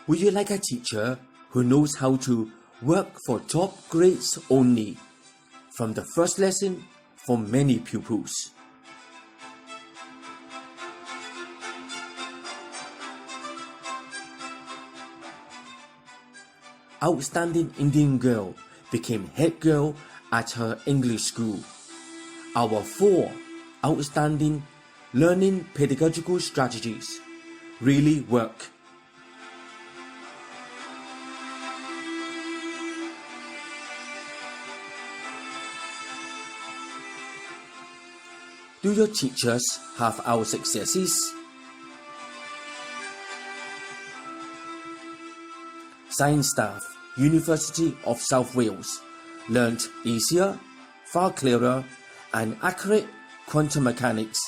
Would you like a teacher who knows how to work for top grades only from the first lesson for many pupils? Outstanding Indian girl became head girl at her English school. Our 4 outstanding learning pedagogical strategies really work. Do your teachers have our successes? Science staff, University of South Wales, learnt easier, far clearer and accurate quantum mechanics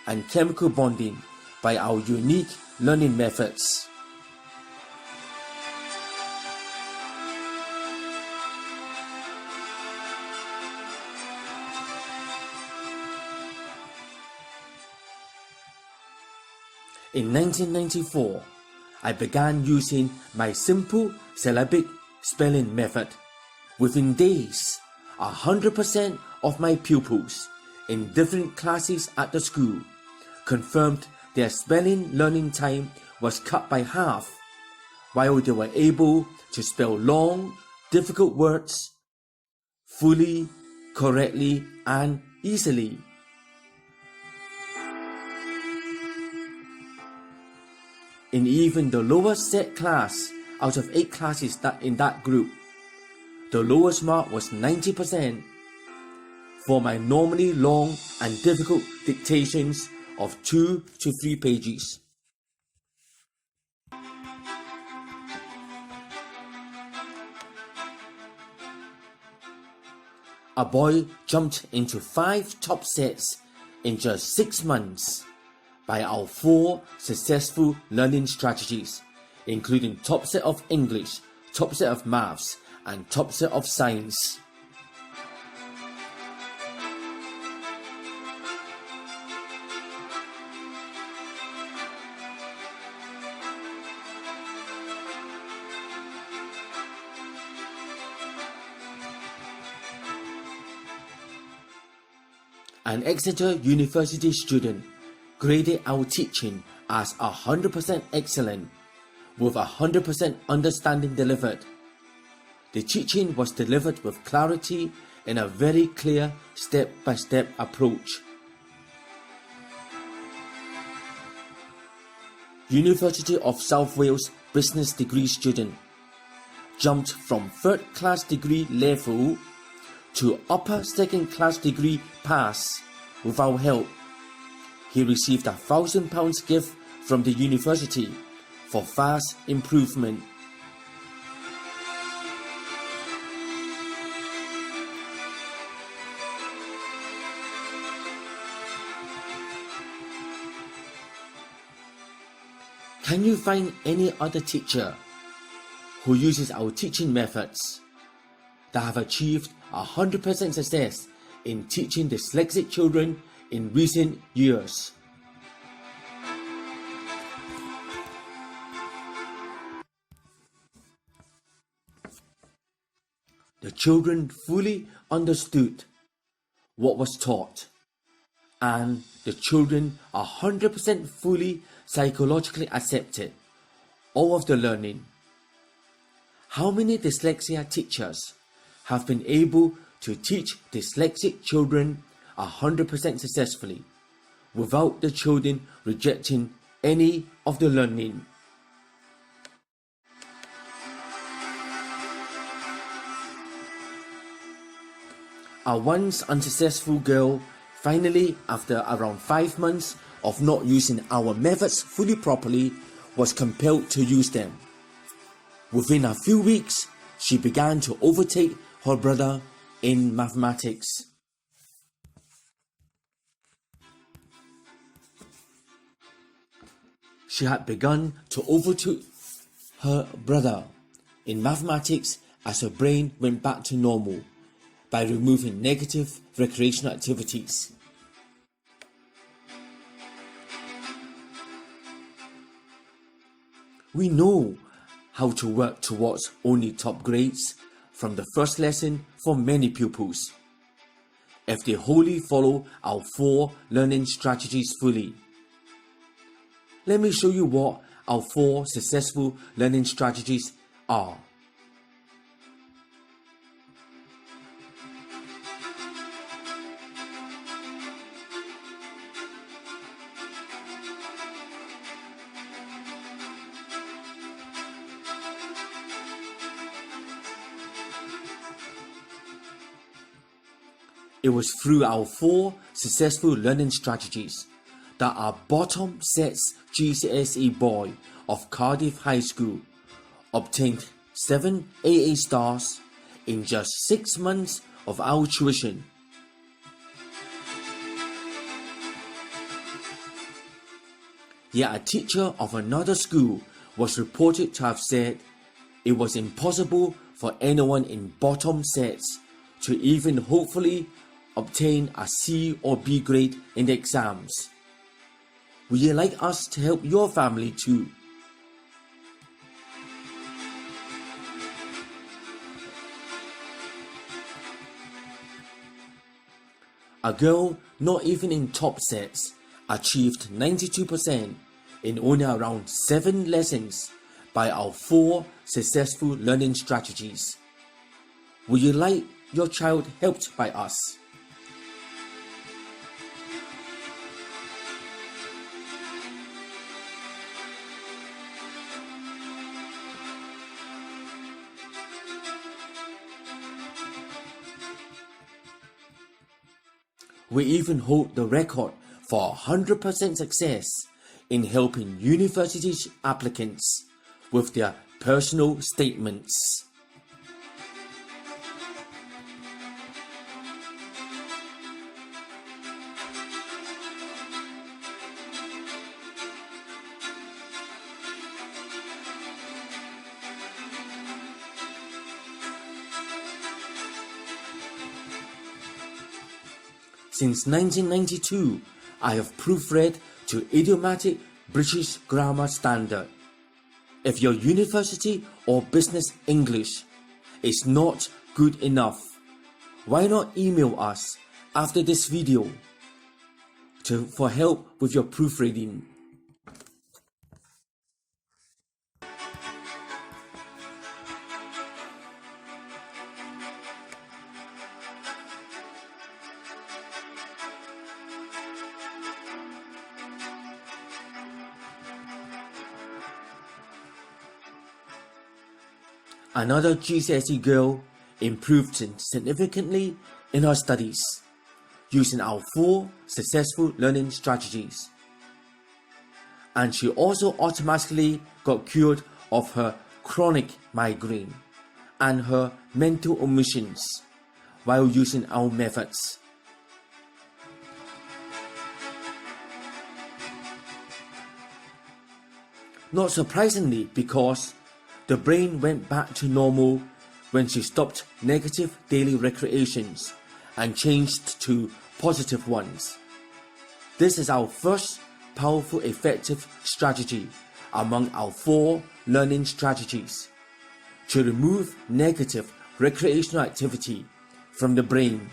and chemical bonding by our unique learning methods. In 1994, I began using my simple syllabic spelling method. Within days, 100% of my pupils in different classes at the school confirmed their spelling learning time was cut by half, while they were able to spell long, difficult words fully, correctly, and easily. In even the lowest set class out of 8 classes in that group, the lowest mark was 90% for my normally long and difficult dictations of 2 to 3 pages. A boy jumped into 5 top sets in just 6 months by our 4 successful learning strategies, including top set of English, top set of maths, and top set of science. An Exeter University student graded our teaching as 100% excellent, with 100% understanding delivered. The teaching was delivered with clarity and a very clear step-by-step approach. University of South Wales business degree student jumped from 3rd class degree level to upper 2nd class degree pass without help. He received £1,000 gift from the university for fast improvement. Can you find any other teacher who uses our teaching methods that have achieved 100% success in teaching dyslexic children in recent years? The children fully understood what was taught, and the children 100% fully psychologically accepted all of the learning. How many dyslexia teachers have been able to teach dyslexic children 100% successfully without the children rejecting any of the learning? A once unsuccessful girl finally, after around 5 months of not using our methods fully properly, was compelled to use them. Within a few weeks, she began to overtake her brother in mathematics. She had begun to overtake her brother in mathematics as her brain went back to normal by removing negative recreational activities. We know how to work towards only top grades from the first lesson for many pupils, if they wholly follow our 4 learning strategies fully. Let me show you what our 4 successful learning strategies are. It was through our 4 successful learning strategies that our bottom sets GCSE boy of Cardiff High School obtained 7 A.A. stars in just 6 months of our tuition. Yet a teacher of another school was reported to have said it was impossible for anyone in bottom sets to even hopefully obtain a C or B grade in the exams. Would you like us to help your family too? A girl not even in top sets achieved 92% in only around 7 lessons by our 4 successful learning strategies. Would you like your child helped by us? We even hold the record for 100% success in helping university applicants with their personal statements. Since 1992, I have proofread to idiomatic British grammar standard. If your university or business English is not good enough, why not email us after this video for help with your proofreading? Another GCSE girl improved significantly in her studies using our 4 successful learning strategies. And she also automatically got cured of her chronic migraine and her mental omissions while using our methods. Not surprisingly, because the brain went back to normal when she stopped negative daily recreations and changed to positive ones. This is our first powerful effective strategy among our 4 learning strategies to remove negative recreational activity from the brain.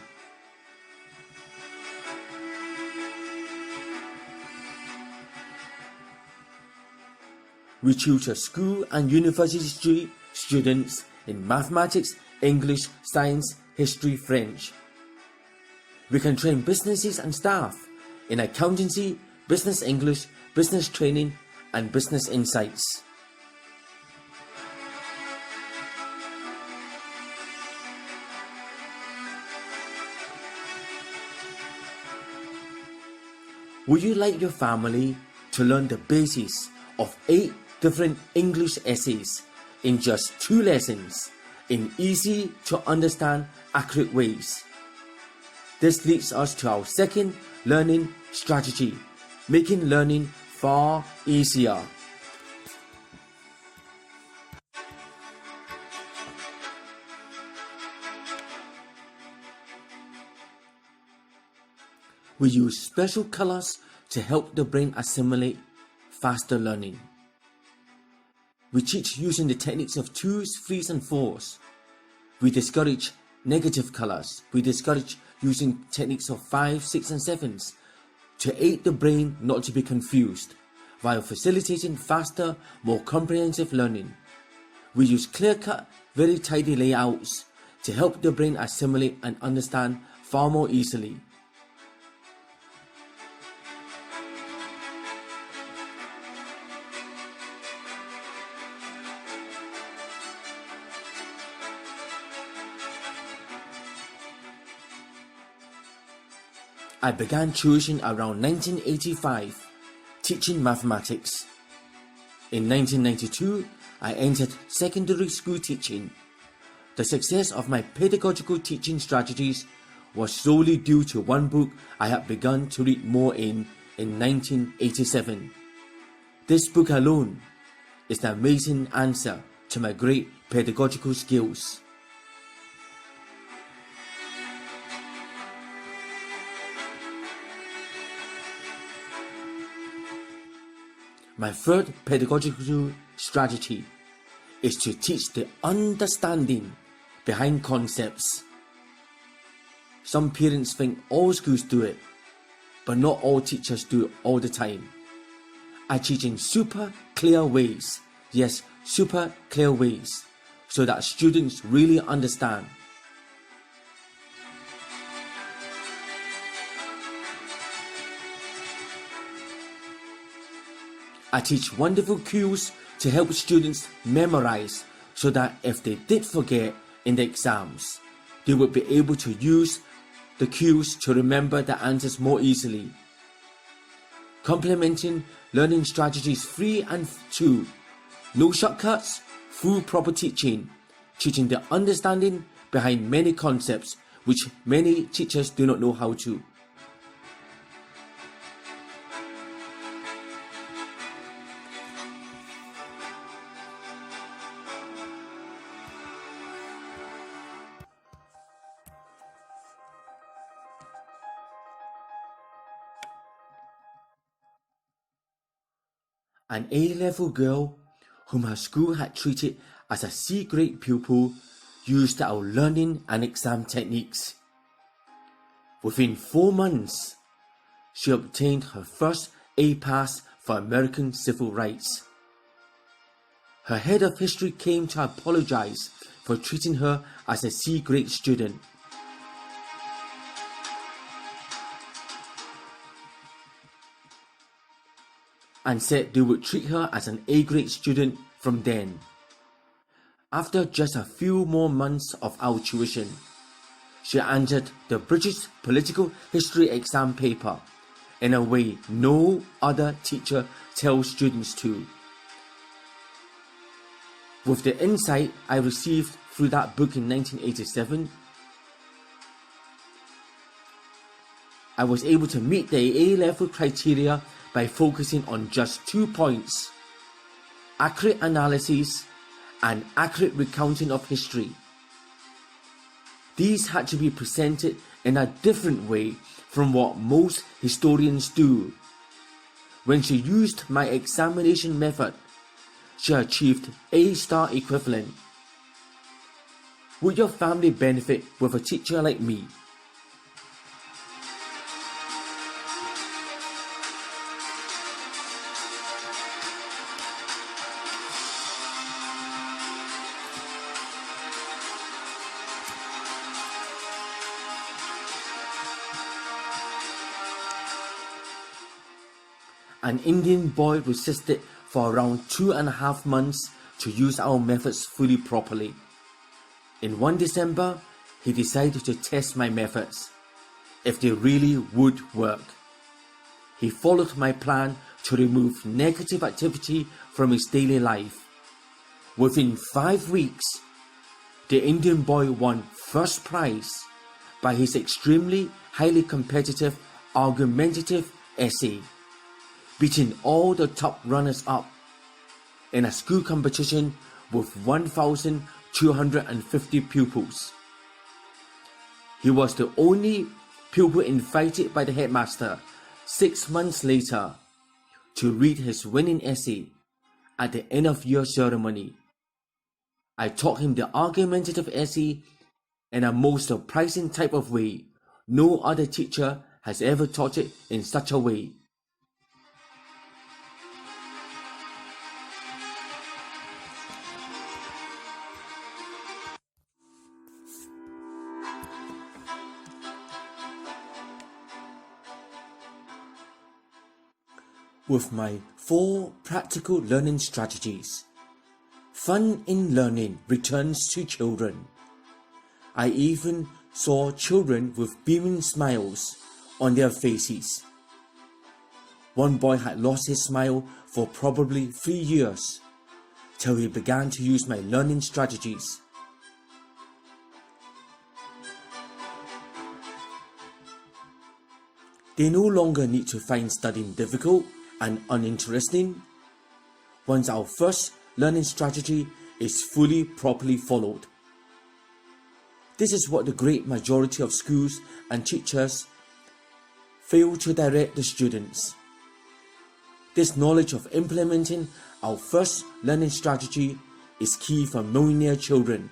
We tutor school and university students in mathematics, English, science, history, French. We can train businesses and staff in accountancy, business English, business training, and business insights. Would you like your family to learn the basis of 8 different English essays in just 2 lessons in easy to understand accurate ways? This leads us to our second learning strategy, making learning far easier. We use special colors to help the brain assimilate faster learning. We teach using the techniques of 2s, 3s and 4s. We discourage negative colours. We discourage using techniques of 5, 6 and 7s to aid the brain not to be confused, while facilitating faster, more comprehensive learning. We use clear-cut, very tidy layouts to help the brain assimilate and understand far more easily. I began tuition around 1985, teaching mathematics. In 1992, I entered secondary school teaching. The success of my pedagogical teaching strategies was solely due to one book I had begun to read more in 1987. This book alone is the amazing answer to my great pedagogical skills. My third pedagogical strategy is to teach the understanding behind concepts. Some parents think all schools do it, but not all teachers do it all the time. I teach in super clear ways, yes, super clear ways, so that students really understand. I teach wonderful cues to help students memorize so that if they did forget in the exams, they would be able to use the cues to remember the answers more easily. Complementing learning strategies 3 and 2. No shortcuts, full proper teaching, teaching the understanding behind many concepts which many teachers do not know how to. An A-level girl, whom her school had treated as a C-grade pupil, used our learning and exam techniques. Within 4 months, she obtained her first A pass for American civil rights. Her head of history came to apologize for treating her as a C-grade student. And said they would treat her as an A-grade student from then. After just a few more months of our tuition, she answered the British political history exam paper in a way no other teacher tells students to. With the insight I received through that book in 1987, I was able to meet the A-level criteria by focusing on just 2 points: accurate analysis and accurate recounting of history. These had to be presented in a different way from what most historians do. When she used my examination method, she achieved A-star equivalent. Would your family benefit with a teacher like me? An Indian boy resisted for around 2.5 months to use our methods fully properly. In one December, he decided to test my methods, if they really would work. He followed my plan to remove negative activity from his daily life. Within 5 weeks, the Indian boy won first prize by his extremely highly competitive argumentative essay, beating all the top runners-up in a school competition with 1,250 pupils. He was the only pupil invited by the headmaster 6 months later to read his winning essay at the end of year ceremony. I taught him the argumentative essay in a most surprising type of way. No other teacher has ever taught it in such a way. With my 4 practical learning strategies, fun in learning returns to children. I even saw children with beaming smiles on their faces. One boy had lost his smile for probably 3 years, till he began to use my learning strategies. They no longer need to find studying difficult and uninteresting once our first learning strategy is fully properly followed. This is what the great majority of schools and teachers fail to direct the students. This knowledge of implementing our first learning strategy is key for millionaire children.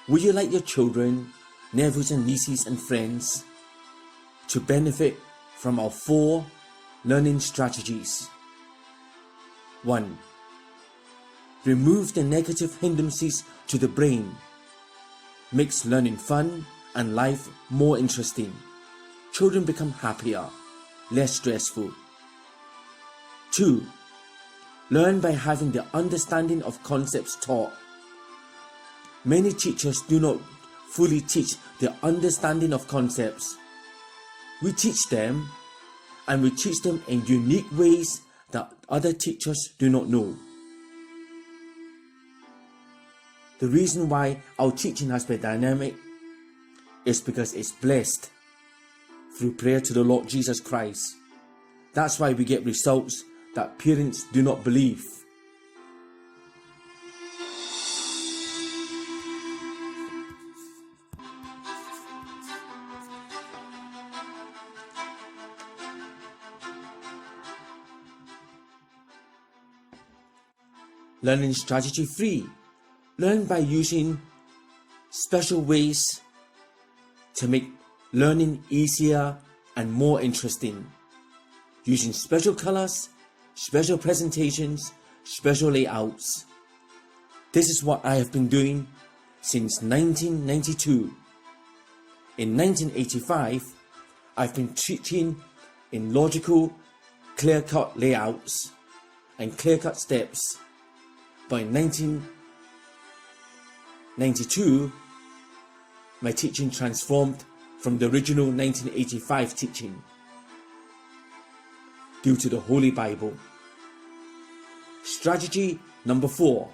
Would you like your children, nephews and nieces and friends to benefit from our 4 learning strategies? 1. Remove the negative hindrances to the brain. Makes learning fun and life more interesting. Children become happier, less stressful. 2. Learn by having the understanding of concepts taught. Many teachers do not fully teach the understanding of concepts. We teach them, and we teach them in unique ways that other teachers do not know. The reason why our teaching has been dynamic is because it's blessed through prayer to the Lord Jesus Christ. That's why we get results that parents do not believe. Learning strategy 3. Learn by using special ways to make learning easier and more interesting. Using special colors, special presentations, special layouts. This is what I have been doing since 1992. In 1985, I've been teaching in logical, clear-cut layouts and clear-cut steps. By 1992, my teaching transformed from the original 1985 teaching due to the Holy Bible. Strategy number 4.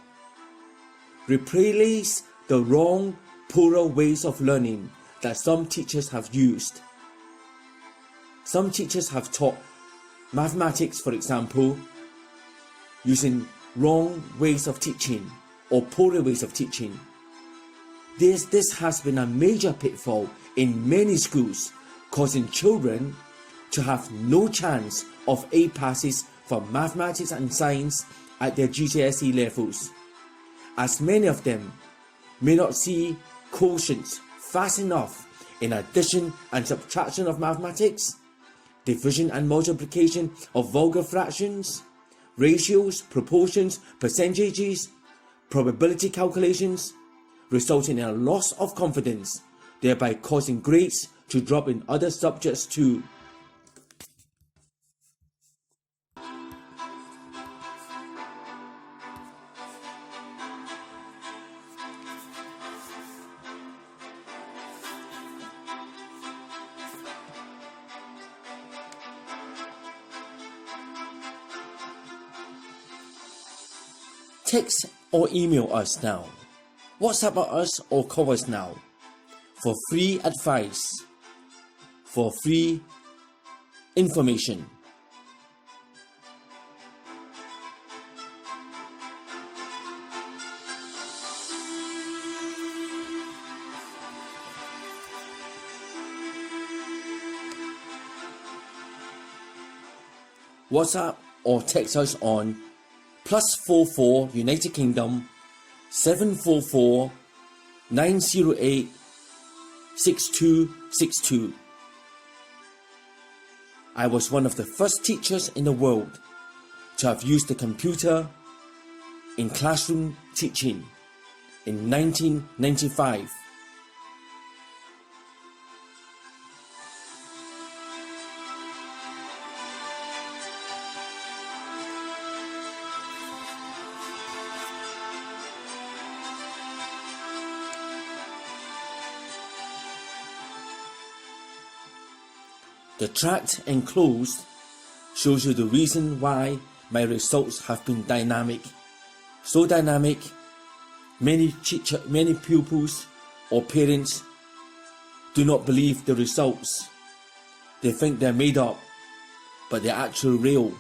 Replace the wrong, poorer ways of learning that some teachers have used. Some teachers have taught mathematics, for example, using wrong ways of teaching or poorer ways of teaching. This has been a major pitfall in many schools, causing children to have no chance of A passes for mathematics and science at their GCSE levels, as many of them may not see quotients fast enough in addition and subtraction of mathematics, division and multiplication of vulgar fractions, ratios, proportions, percentages, probability calculations, resulting in a loss of confidence, thereby causing grades to drop in other subjects too. Text or email us now. WhatsApp us or call us now for free advice, for free information. WhatsApp or text us on +44 United Kingdom 744 908 6262. I was one of the first teachers in the world to have used the computer in classroom teaching in 1995. The tract enclosed shows you the reason why my results have been dynamic. So dynamic, many pupils or parents do not believe the results. They think they're made up, but they're actually real.